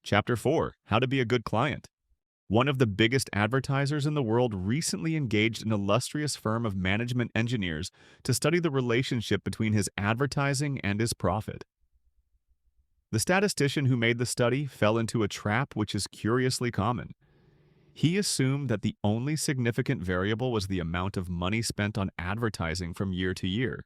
Chapter 4: How to be a good client. One of the biggest advertisers in the world recently engaged an illustrious firm of management engineers to study the relationship between his advertising and his profit. The statistician who made the study fell into a trap which is curiously common. He assumed that the only significant variable was the amount of money spent on advertising from year to year.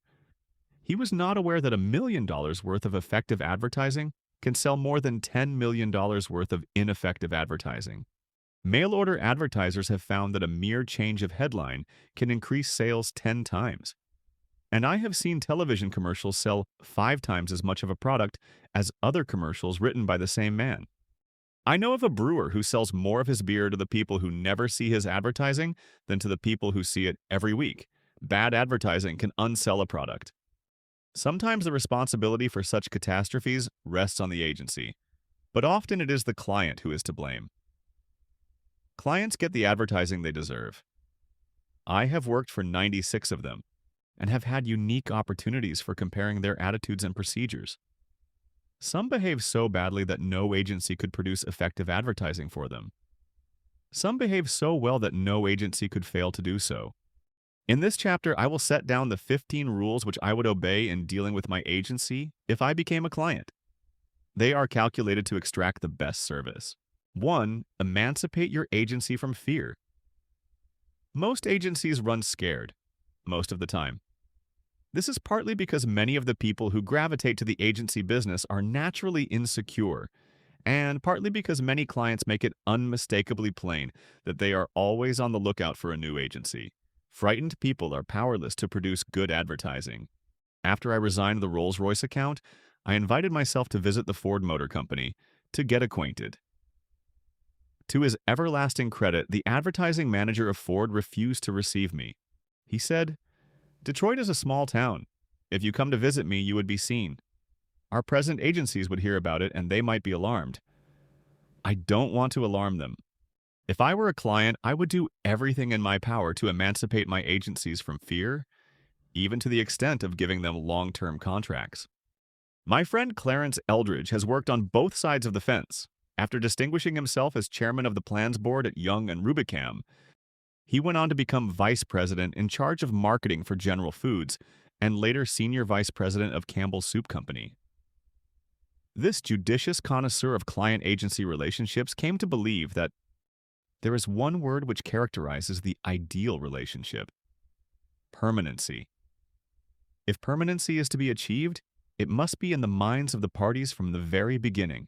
He was not aware that $1 million worth of effective advertising can sell more than $10 million worth of ineffective advertising. Mail-order advertisers have found that a mere change of headline can increase sales 10 times. And I have seen television commercials sell 5 times as much of a product as other commercials written by the same man. I know of a brewer who sells more of his beer to the people who never see his advertising than to the people who see it every week. Bad advertising can unsell a product. Sometimes the responsibility for such catastrophes rests on the agency, but often it is the client who is to blame. Clients get the advertising they deserve. I have worked for 96 of them and have had unique opportunities for comparing their attitudes and procedures. Some behave so badly that no agency could produce effective advertising for them. Some behave so well that no agency could fail to do so. In this chapter, I will set down the 15 rules which I would obey in dealing with my agency if I became a client. They are calculated to extract the best service. 1. Emancipate your agency from fear. Most agencies run scared, most of the time. This is partly because many of the people who gravitate to the agency business are naturally insecure, and partly because many clients make it unmistakably plain that they are always on the lookout for a new agency. Frightened people are powerless to produce good advertising. After I resigned the Rolls-Royce account, I invited myself to visit the Ford Motor Company to get acquainted. To his everlasting credit, the advertising manager of Ford refused to receive me. He said, "Detroit is a small town. If you come to visit me, you would be seen. Our present agencies would hear about it and they might be alarmed. I don't want to alarm them. If I were a client, I would do everything in my power to emancipate my agencies from fear, even to the extent of giving them long-term contracts." My friend Clarence Eldridge has worked on both sides of the fence. After distinguishing himself as chairman of the plans board at Young and Rubicam, he went on to become vice president in charge of marketing for General Foods and later senior vice president of Campbell's Soup Company. This judicious connoisseur of client-agency relationships came to believe that there is one word which characterizes the ideal relationship: permanency. If permanency is to be achieved, it must be in the minds of the parties from the very beginning.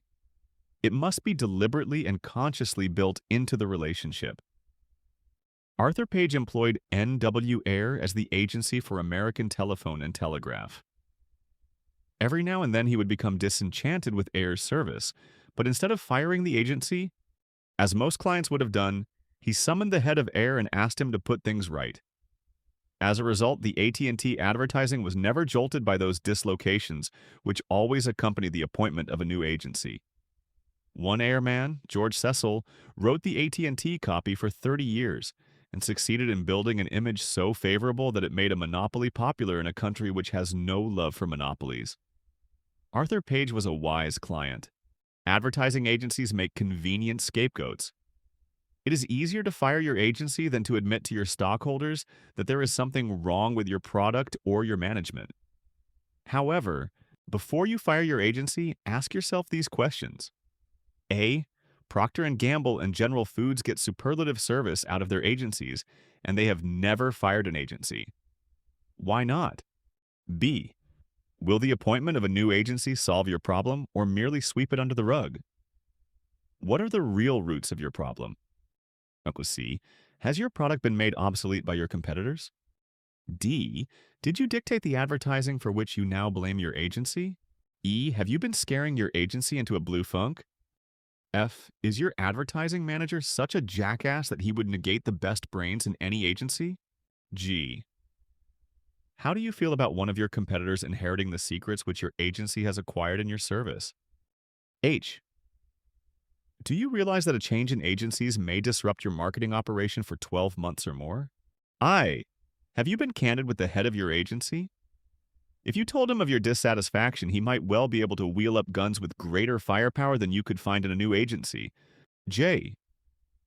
It must be deliberately and consciously built into the relationship. Arthur Page employed N.W. Ayer as the agency for American Telephone and Telegraph. Every now and then he would become disenchanted with Ayer's service, but instead of firing the agency, as most clients would have done, he summoned the head of Ayer and asked him to put things right. As a result, the AT&T advertising was never jolted by those dislocations which always accompany the appointment of a new agency. One Ayer man, George Cecil, wrote the AT&T copy for 30 years and succeeded in building an image so favorable that it made a monopoly popular in a country which has no love for monopolies. Arthur Page was a wise client. Advertising agencies make convenient scapegoats. It is easier to fire your agency than to admit to your stockholders that there is something wrong with your product or your management. However, before you fire your agency, ask yourself these questions. A. Procter & Gamble and General Foods get superlative service out of their agencies, and they have never fired an agency. Why not? B. Will the appointment of a new agency solve your problem or merely sweep it under the rug? What are the real roots of your problem? Uncle C. Has your product been made obsolete by your competitors? D. Did you dictate the advertising for which you now blame your agency? E. Have you been scaring your agency into a blue funk? F. Is your advertising manager such a jackass that he would negate the best brains in any agency? G. How do you feel about one of your competitors inheriting the secrets which your agency has acquired in your service? H. Do you realize that a change in agencies may disrupt your marketing operation for 12 months or more? I. Have you been candid with the head of your agency? If you told him of your dissatisfaction, he might well be able to wheel up guns with greater firepower than you could find in a new agency. Jay,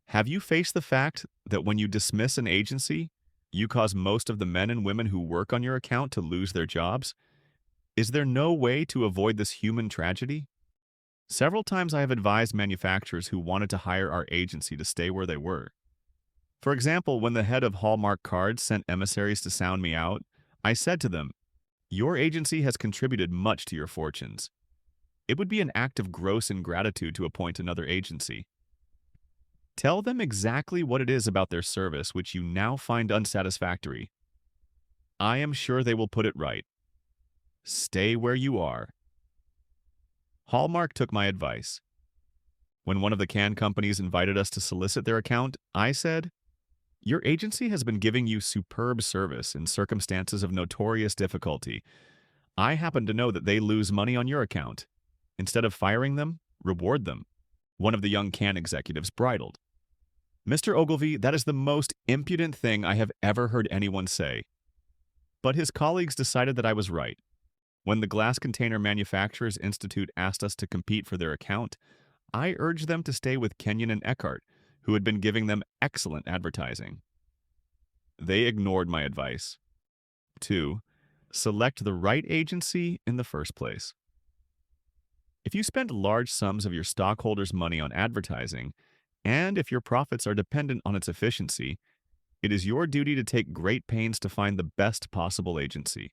have you faced the fact that when you dismiss an agency, you cause most of the men and women who work on your account to lose their jobs? Is there no way to avoid this human tragedy? Several times I have advised manufacturers who wanted to hire our agency to stay where they were. For example, when the head of Hallmark Cards sent emissaries to sound me out, I said to them, "Your agency has contributed much to your fortunes. It would be an act of gross ingratitude to appoint another agency. Tell them exactly what it is about their service which you now find unsatisfactory. I am sure they will put it right. Stay where you are." Hallmark took my advice. When one of the can companies invited us to solicit their account, I said, "Your agency has been giving you superb service in circumstances of notorious difficulty. I happen to know that they lose money on your account. Instead of firing them, reward them." One of the young can executives bridled. "Mr. Ogilvy, that is the most impudent thing I have ever heard anyone say." But his colleagues decided that I was right. When the Glass Container Manufacturers Institute asked us to compete for their account, I urged them to stay with Kenyon and Eckhart, who had been giving them excellent advertising. They ignored my advice. 2. Select the right agency in the first place. If you spend large sums of your stockholders' money on advertising, and if your profits are dependent on its efficiency, it is your duty to take great pains to find the best possible agency.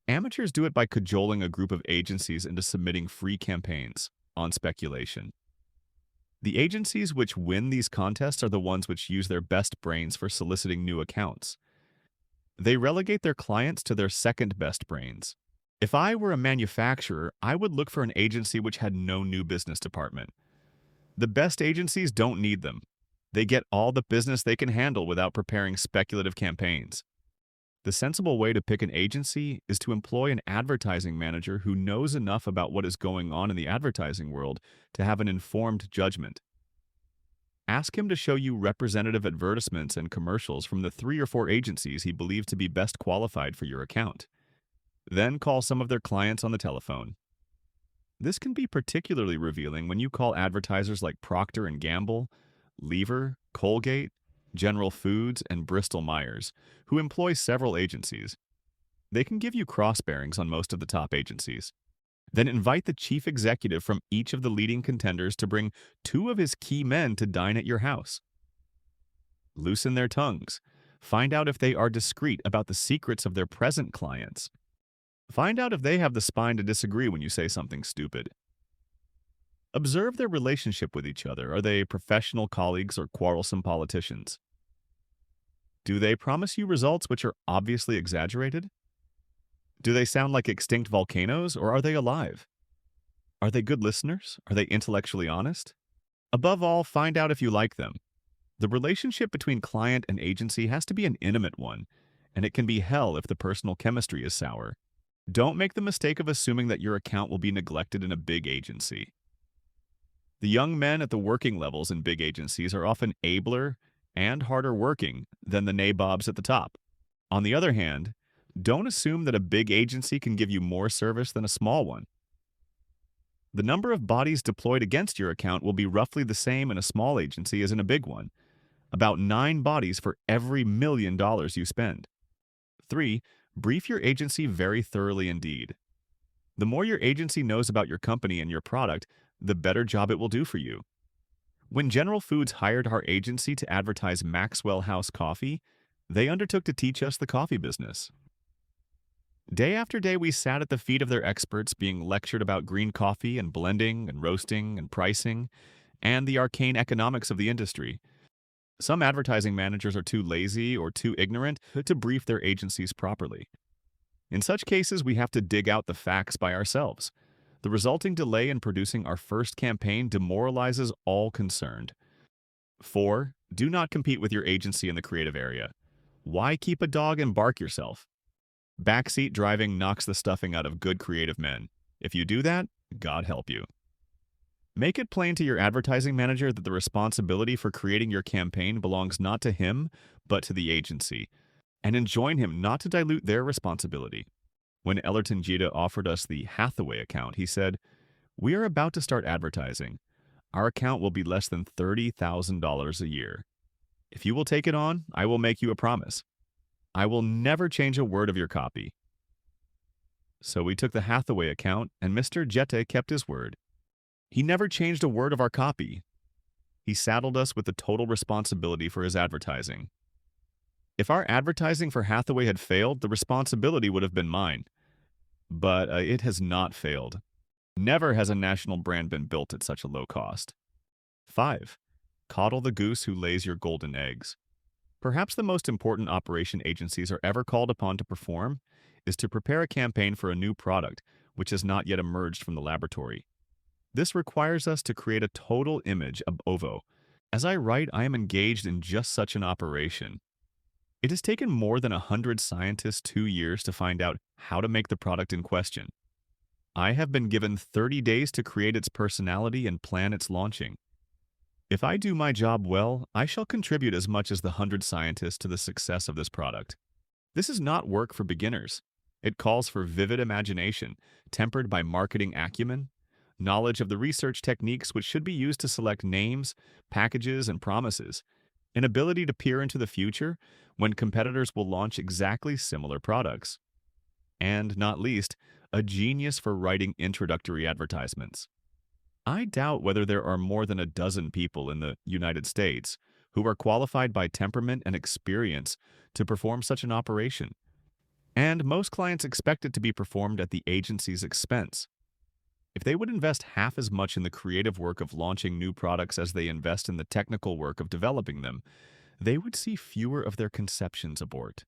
Amateurs do it by cajoling a group of agencies into submitting free campaigns on speculation. The agencies which win these contests are the ones which use their best brains for soliciting new accounts. They relegate their clients to their second best brains. If I were a manufacturer, I would look for an agency which had no new business department. The best agencies don't need them. They get all the business they can handle without preparing speculative campaigns. The sensible way to pick an agency is to employ an advertising manager who knows enough about what is going on in the advertising world to have an informed judgment. Ask him to show you representative advertisements and commercials from the 3 or 4 agencies he believes to be best qualified for your account. Then call some of their clients on the telephone. This can be particularly revealing when you call advertisers like Procter & Gamble, Lever, Colgate, General Foods, and Bristol-Myers, who employ several agencies. They can give you cross-bearings on most of the top agencies. Then invite the chief executive from each of the leading contenders to bring 2 of his key men to dine at your house. Loosen their tongues. Find out if they are discreet about the secrets of their present clients. Find out if they have the spine to disagree when you say something stupid. Observe their relationship with each other. Are they professional colleagues or quarrelsome politicians? Do they promise you results which are obviously exaggerated? Do they sound like extinct volcanoes, or are they alive? Are they good listeners? Are they intellectually honest? Above all, find out if you like them. The relationship between client and agency has to be an intimate one, and it can be hell if the personal chemistry is sour. Don't make the mistake of assuming that your account will be neglected in a big agency. The young men at the working levels in big agencies are often abler and harder working than the nabobs at the top. On the other hand, don't assume that a big agency can give you more service than a small one. The number of bodies deployed against your account will be roughly the same in a small agency as in a big one, about 9 bodies for every $1 million you spend. 3. Brief your agency very thoroughly indeed. The more your agency knows about your company and your product, the better job it will do for you. When General Foods hired our agency to advertise Maxwell House coffee, they undertook to teach us the coffee business. Day after day, we sat at the feet of their experts being lectured about green coffee and blending and roasting and pricing and the arcane economics of the industry. Some advertising managers are too lazy or too ignorant to brief their agencies properly. In such cases, we have to dig out the facts by ourselves. The resulting delay in producing our first campaign demoralizes all concerned. 4. Do not compete with your agency in the creative area. Why keep a dog and bark yourself? Backseat driving knocks the stuffing out of good creative men. If you do that, God help you. Make it plain to your advertising manager that the responsibility for creating your campaign belongs not to him, but to the agency, and enjoin him not to dilute their responsibility. When Ellerton Gita offered us the Hathaway account, he said, "We are about to start advertising. Our account will be less than $30,000 a year. If you will take it on, I will make you a promise. I will never change a word of your copy." So we took the Hathaway account, and Mr. Jette kept his word. He never changed a word of our copy. He saddled us with the total responsibility for his advertising. If our advertising for Hathaway had failed, the responsibility would have been mine. But it has not failed. Never has a national brand been built at such a low cost. 5. Coddle the goose who lays your golden eggs. Perhaps the most important operation agencies are ever called upon to perform is to prepare a campaign for a new product which has not yet emerged from the laboratory. This requires us to create a total image of OVO. As I write, I am engaged in just such an operation. It has taken more than 100 scientists 2 years to find out how to make the product in question. I have been given 30 days to create its personality and plan its launching. If I do my job well, I shall contribute as much as the 100 scientists to the success of this product. This is not work for beginners. It calls for vivid imagination, tempered by marketing acumen, knowledge of the research techniques which should be used to select names, packages, and promises, an ability to peer into the future when competitors will launch exactly similar products, and, not least, a genius for writing introductory advertisements. I doubt whether there are more than a dozen people in the United States who are qualified by temperament and experience to perform such an operation, and most clients expect it to be performed at the agency's expense. If they would invest half as much in the creative work of launching new products as they invest in the technical work of developing them, they would see fewer of their conceptions abort.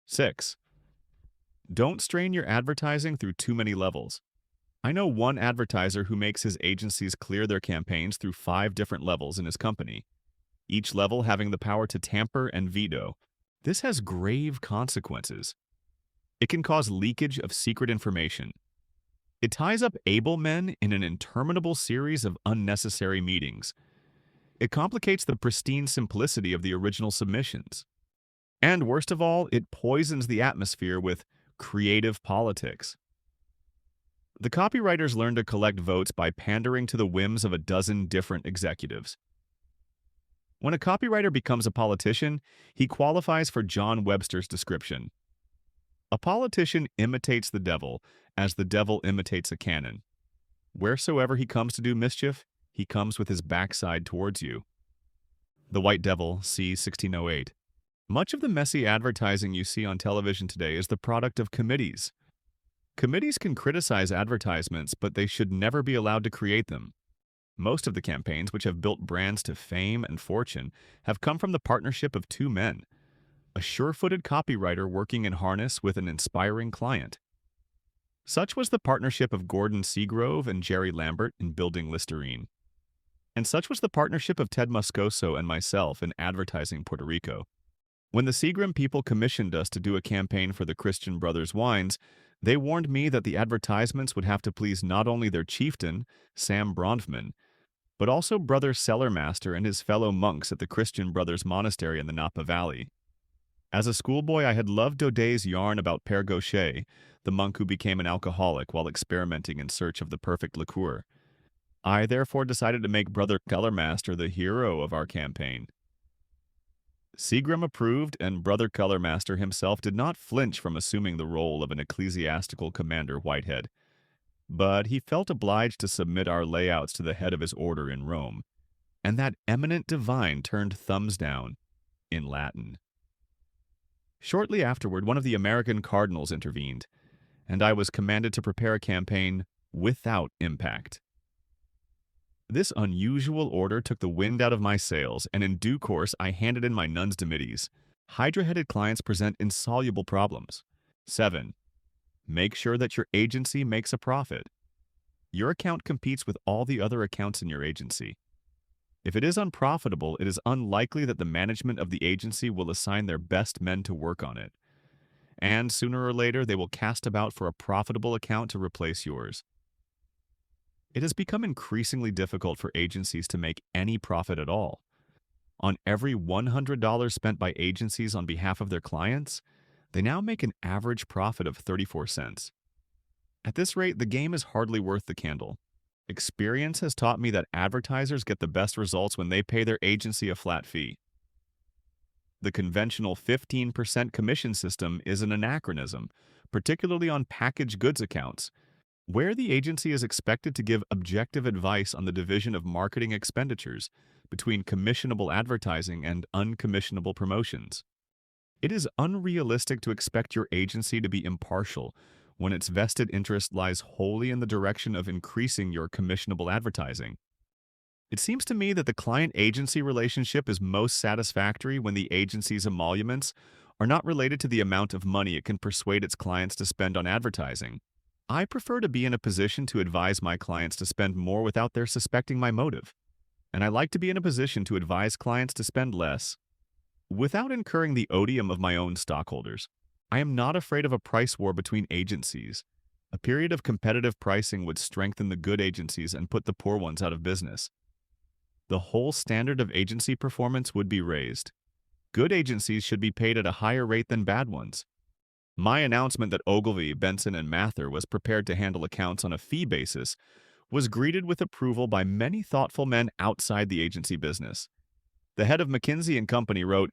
6. Don't strain your advertising through too many levels. I know one advertiser who makes his agencies clear their campaigns through 5 different levels in his company, each level having the power to tamper and veto. This has grave consequences. It can cause leakage of secret information. It ties up able men in an interminable series of unnecessary meetings. It complicates the pristine simplicity of the original submissions. And worst of all, it poisons the atmosphere with creative politics. The copywriters learn to collect votes by pandering to the whims of a dozen different executives. When a copywriter becomes a politician, he qualifies for John Webster's description. A politician imitates the devil, as the devil imitates a cannon. Wheresoever he comes to do mischief, he comes with his backside towards you. The White Devil, c. 1608. Much of the messy advertising you see on television today is the product of committees. Committees can criticize advertisements, but they should never be allowed to create them. Most of the campaigns which have built brands to fame and fortune have come from the partnership of 2 men, a sure-footed copywriter working in harness with an inspiring client. Such was the partnership of Gordon Seagrove and Jerry Lambert in building Listerine. And such was the partnership of Ted Moscoso and myself in advertising Puerto Rico. When the Seagram people commissioned us to do a campaign for the Christian Brothers wines, they warned me that the advertisements would have to please not only their chieftain, Sam Bronfman, but also Brother Cellarmaster and his fellow monks at the Christian Brothers Monastery in the Napa Valley. As a schoolboy, I had loved Daudet's yarn about Père Gaucher, the monk who became an alcoholic while experimenting in search of the perfect liqueur. I therefore decided to make Brother Cellarmaster the hero of our campaign. Seagram approved, and Brother Cellarmaster himself did not flinch from assuming the role of an ecclesiastical commander Whitehead. But he felt obliged to submit our layouts to the head of his order in Rome, and that eminent divine turned thumbs down in Latin. Shortly afterward, one of the American cardinals intervened, and I was commanded to prepare a campaign without impact. This unusual order took the wind out of my sails, and in due course I handed in my nuns dimittis. Hydra-headed clients present insoluble problems. 7. Make sure that your agency makes a profit. Your account competes with all the other accounts in your agency. If it is unprofitable, it is unlikely that the management of the agency will assign their best men to work on it. And sooner or later, they will cast about for a profitable account to replace yours. It has become increasingly difficult for agencies to make any profit at all. On every $100 spent by agencies on behalf of their clients, They now make an average profit of 34 cents. At this rate, the game is hardly worth the candle. Experience has taught me that advertisers get the best results when they pay their agency a flat fee. The conventional 15% commission system is an anachronism, particularly on packaged goods accounts, where the agency is expected to give objective advice on the division of marketing expenditures between commissionable advertising and uncommissionable promotions. It is unrealistic to expect your agency to be impartial when its vested interest lies wholly in the direction of increasing your commissionable advertising. It seems to me that the client-agency relationship is most satisfactory when the agency's emoluments are not related to the amount of money it can persuade its clients to spend on advertising. I prefer to be in a position to advise my clients to spend more without their suspecting my motive, and I like to be in a position to advise clients to spend less without incurring the odium of my own stockholders. I am not afraid of a price war between agencies. A period of competitive pricing would strengthen the good agencies and put the poor ones out of business. The whole standard of agency performance would be raised. Good agencies should be paid at a higher rate than bad ones. My announcement that Ogilvy, Benson, and Mather was prepared to handle accounts on a fee basis was greeted with approval by many thoughtful men outside the agency business. The head of McKinsey & Company wrote,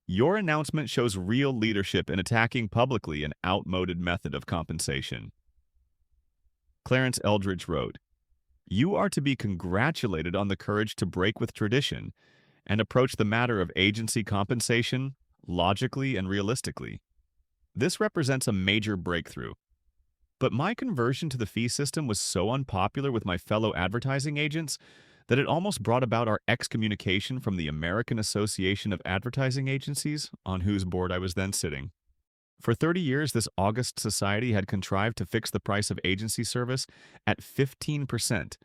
"Your announcement shows real leadership in attacking publicly an outmoded method of compensation." Clarence Eldridge wrote, "You are to be congratulated on the courage to break with tradition and approach the matter of agency compensation logically and realistically. This represents a major breakthrough. But my conversion to the fee system was so unpopular with my fellow advertising agents that it almost brought about our excommunication from the American Association of Advertising Agencies, on whose board I was then sitting. For 30 years, this august society had contrived to fix the price of agency service at 15%,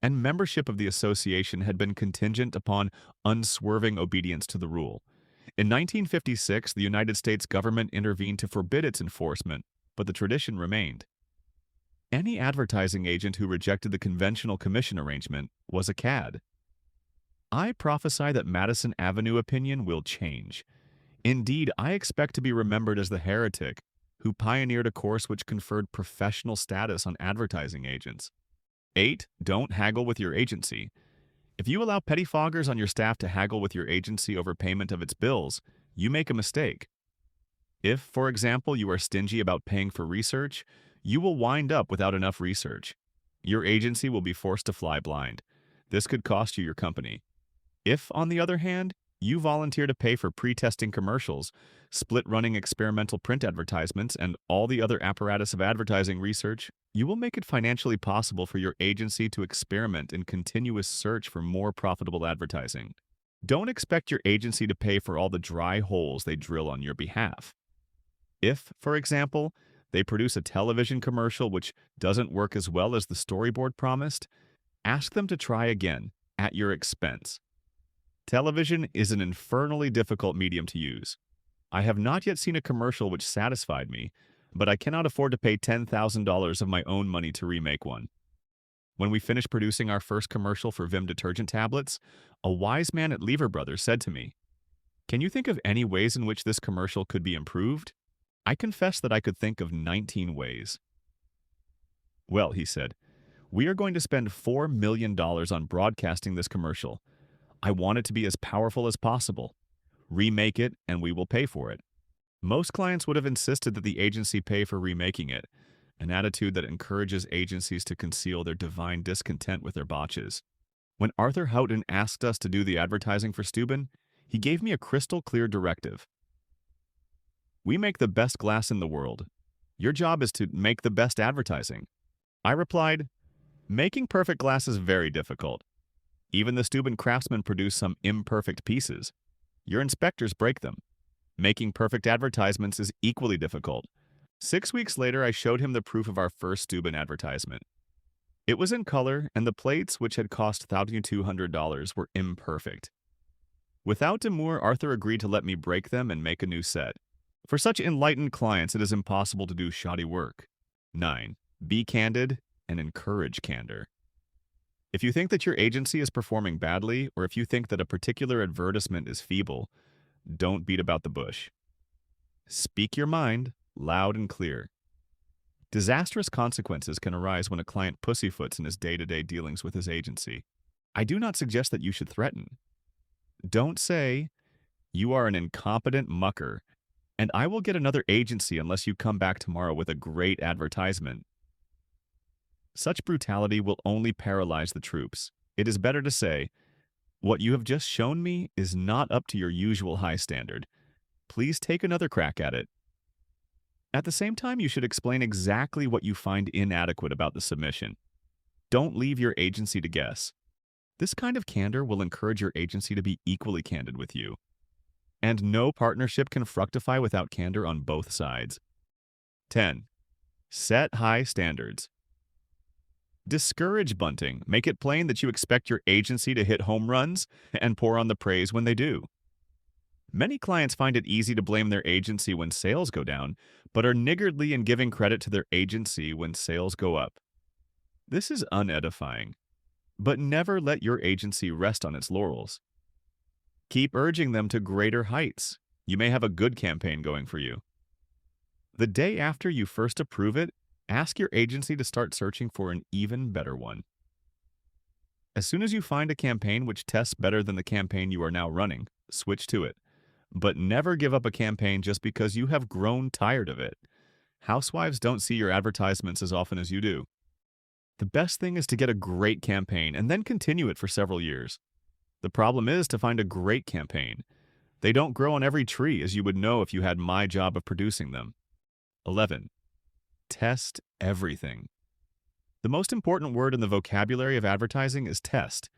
and membership of the association had been contingent upon unswerving obedience to the rule. In 1956, the United States government intervened to forbid its enforcement, but the tradition remained. Any advertising agent who rejected the conventional commission arrangement was a cad. I prophesy that Madison Avenue opinion will change. Indeed, I expect to be remembered as the heretic who pioneered a course which conferred professional status on advertising agents. 8. Don't haggle with your agency. If you allow pettifoggers on your staff to haggle with your agency over payment of its bills, you make a mistake. If, for example, you are stingy about paying for research, you will wind up without enough research. Your agency will be forced to fly blind. This could cost you your company. If, on the other hand, you volunteer to pay for pre-testing commercials, split-running experimental print advertisements, and all the other apparatus of advertising research, you will make it financially possible for your agency to experiment in continuous search for more profitable advertising. Don't expect your agency to pay for all the dry holes they drill on your behalf. If, for example, they produce a television commercial which doesn't work as well as the storyboard promised, ask them to try again, at your expense. Television is an infernally difficult medium to use. I have not yet seen a commercial which satisfied me, but I cannot afford to pay $10,000 of my own money to remake one. When we finished producing our first commercial for Vim detergent tablets, a wise man at Lever Brothers said to me, "Can you think of any ways in which this commercial could be improved?" I confessed that I could think of 19 ways. "Well," he said, "we are going to spend $4 million on broadcasting this commercial. I want it to be as powerful as possible. Remake it, and we will pay for it." Most clients would have insisted that the agency pay for remaking it, an attitude that encourages agencies to conceal their divine discontent with their botches. When Arthur Houghton asked us to do the advertising for Steuben, he gave me a crystal-clear directive. "We make the best glass in the world. Your job is to make the best advertising." I replied, "Making perfect glass is very difficult. Even the Steuben craftsmen produce some imperfect pieces. Your inspectors break them. Making perfect advertisements is equally difficult." 6 weeks later, I showed him the proof of our first Steuben advertisement. It was in color, and the plates, which had cost $1,200, were imperfect. Without demur, Arthur agreed to let me break them and make a new set. For such enlightened clients, it is impossible to do shoddy work. 9. Be candid and encourage candor. If you think that your agency is performing badly, or if you think that a particular advertisement is feeble, don't beat about the bush. Speak your mind loud and clear. Disastrous consequences can arise when a client pussyfoots in his day-to-day dealings with his agency. I do not suggest that you should threaten. Don't say, "You are an incompetent mucker, and I will get another agency unless you come back tomorrow with a great advertisement." Such brutality will only paralyze the troops. It is better to say, "What you have just shown me is not up to your usual high standard. Please take another crack at it." At the same time, you should explain exactly what you find inadequate about the submission. Don't leave your agency to guess. This kind of candor will encourage your agency to be equally candid with you. And no partnership can fructify without candor on both sides. 10. Set high standards. Discourage bunting. Make it plain that you expect your agency to hit home runs and pour on the praise when they do. Many clients find it easy to blame their agency when sales go down, but are niggardly in giving credit to their agency when sales go up. This is unedifying, but never let your agency rest on its laurels. Keep urging them to greater heights. You may have a good campaign going for you. The day after you first approve it, ask your agency to start searching for an even better one. As soon as you find a campaign which tests better than the campaign you are now running, switch to it. But never give up a campaign just because you have grown tired of it. Housewives don't see your advertisements as often as you do. The best thing is to get a great campaign and then continue it for several years. The problem is to find a great campaign. They don't grow on every tree, as you would know if you had my job of producing them. 11. Test everything. The most important word in the vocabulary of advertising is test.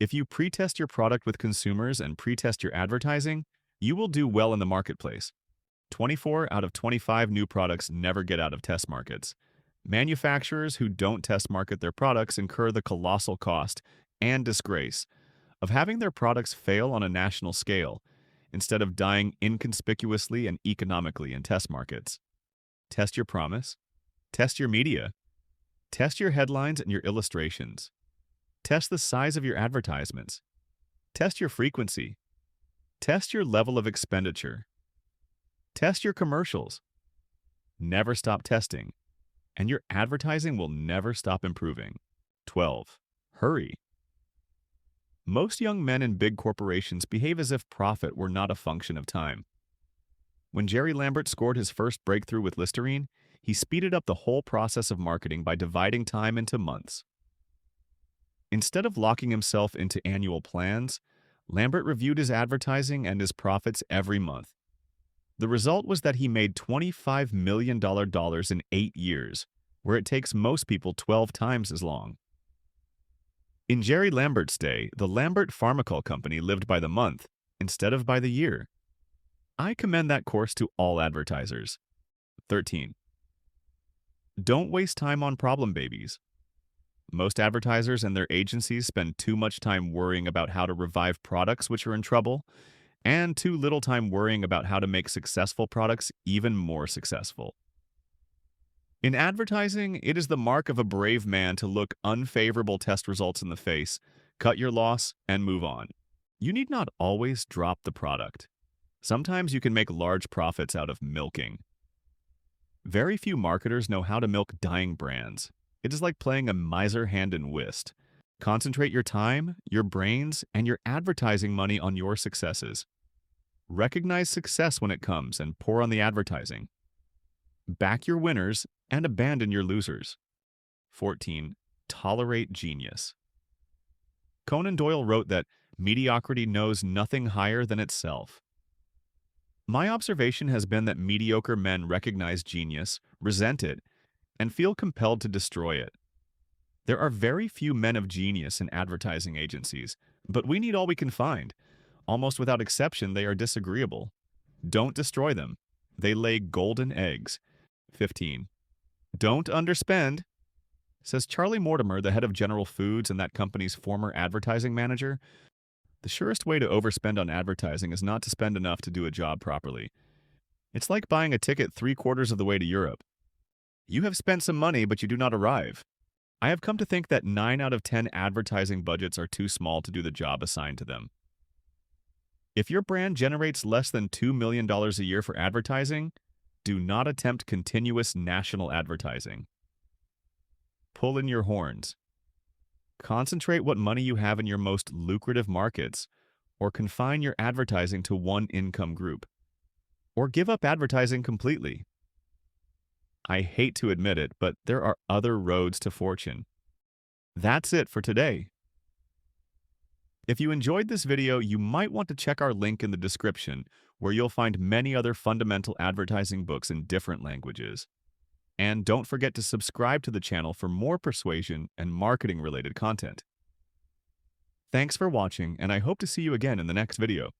If you pre-test your product with consumers and pre-test your advertising, you will do well in the marketplace. 24 out of 25 new products never get out of test markets. Manufacturers who don't test market their products incur the colossal cost and disgrace of having their products fail on a national scale instead of dying inconspicuously and economically in test markets. Test your promise. Test your media. Test your headlines and your illustrations. Test the size of your advertisements. Test your frequency. Test your level of expenditure. Test your commercials. Never stop testing, and your advertising will never stop improving. 12. Hurry. Most young men in big corporations behave as if profit were not a function of time. When Jerry Lambert scored his first breakthrough with Listerine, he speeded up the whole process of marketing by dividing time into months. Instead of locking himself into annual plans, Lambert reviewed his advertising and his profits every month. The result was that he made $25 million in 8 years, where it takes most people 12 times as long. In Jerry Lambert's day, the Lambert Pharmacal Company lived by the month instead of by the year. I commend that course to all advertisers. 13. Don't waste time on problem babies. Most advertisers and their agencies spend too much time worrying about how to revive products which are in trouble, and too little time worrying about how to make successful products even more successful. In advertising, it is the mark of a brave man to look unfavorable test results in the face, cut your loss, and move on. You need not always drop the product. Sometimes you can make large profits out of milking. Very few marketers know how to milk dying brands. It is like playing a miser hand in whist. Concentrate your time, your brains, and your advertising money on your successes. Recognize success when it comes and pour on the advertising. Back your winners and abandon your losers. 14. Tolerate genius. Conan Doyle wrote that mediocrity knows nothing higher than itself. My observation has been that mediocre men recognize genius, resent it, and feel compelled to destroy it. There are very few men of genius in advertising agencies, but we need all we can find. Almost without exception, they are disagreeable. Don't destroy them. They lay golden eggs. 15. Don't underspend. Says Charlie Mortimer, the head of General Foods and that company's former advertising manager, the surest way to overspend on advertising is not to spend enough to do a job properly. It's like buying a ticket 3/4 of the way to Europe. You have spent some money, but you do not arrive. I have come to think that 9 out of 10 advertising budgets are too small to do the job assigned to them. If your brand generates less than $2 million a year for advertising, do not attempt continuous national advertising. Pull in your horns. Concentrate what money you have in your most lucrative markets, or confine your advertising to one income group, or give up advertising completely. I hate to admit it, but there are other roads to fortune. That's it for today. If you enjoyed this video, you might want to check our link in the description, where you'll find many other fundamental advertising books in different languages. And don't forget to subscribe to the channel for more persuasion and marketing-related content. Thanks for watching, and I hope to see you again in the next video.